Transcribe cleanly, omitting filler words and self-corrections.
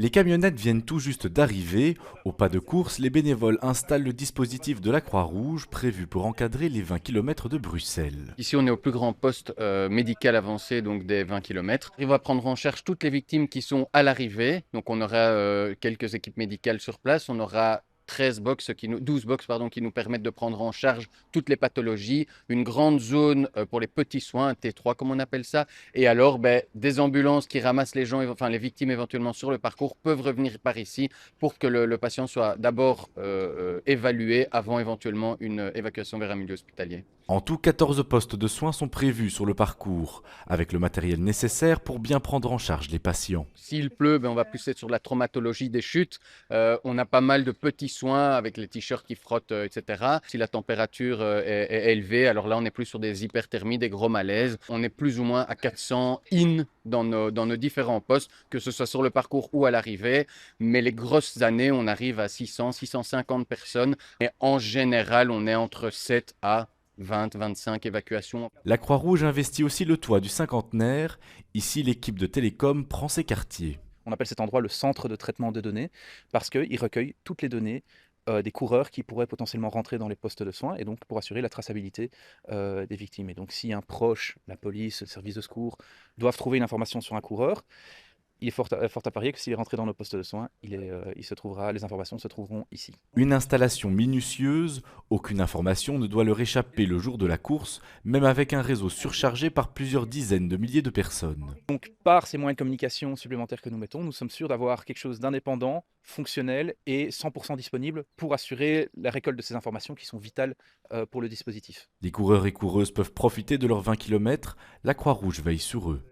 Les camionnettes viennent tout juste d'arriver. Au pas de course, les bénévoles installent le dispositif de la Croix-Rouge prévu pour encadrer les 20 kilomètres de Bruxelles. Ici, on est au plus grand poste médical avancé, donc des 20 km. Il va prendre en charge toutes les victimes qui sont à l'arrivée. Donc, on aura quelques équipes médicales sur place. On aura 12 box pardon, qui nous permettent de prendre en charge toutes les pathologies, une grande zone pour les petits soins, un T3 comme on appelle ça, et alors des ambulances qui ramassent les gens, enfin les victimes éventuellement sur le parcours peuvent revenir par ici pour que le patient soit d'abord évalué avant éventuellement une évacuation vers un milieu hospitalier. En tout, 14 postes de soins sont prévus sur le parcours, avec le matériel nécessaire pour bien prendre en charge les patients. S'il pleut, on va plus être sur la traumatologie des chutes. On a pas mal de petits soins avec les t-shirts qui frottent, etc. Si la température est élevée, alors là, on est plus sur des hyperthermies, des gros malaises. On est plus ou moins à 400 in dans nos différents postes, que ce soit sur le parcours ou à l'arrivée. Mais les grosses années, on arrive à 600, 650 personnes. Et en général, on est entre 7 à 20, 25 évacuations. La Croix-Rouge investit aussi le toit du cinquantenaire. Ici, l'équipe de Télécom prend ses quartiers. On appelle cet endroit le centre de traitement de données parce qu'il recueille toutes les données des coureurs qui pourraient potentiellement rentrer dans les postes de soins et donc pour assurer la traçabilité des victimes. Et donc si un proche, la police, le service de secours doivent trouver une information sur un coureur, il est fort à parier que s'il est rentré dans nos postes de soins, les informations se trouveront ici. Une installation minutieuse, aucune information ne doit leur échapper le jour de la course, même avec un réseau surchargé par plusieurs dizaines de milliers de personnes. Donc par ces moyens de communication supplémentaires que nous mettons, nous sommes sûrs d'avoir quelque chose d'indépendant, fonctionnel et 100% disponible pour assurer la récolte de ces informations qui sont vitales pour le dispositif. Les coureurs et coureuses peuvent profiter de leurs 20 kilomètres. La Croix-Rouge veille sur eux.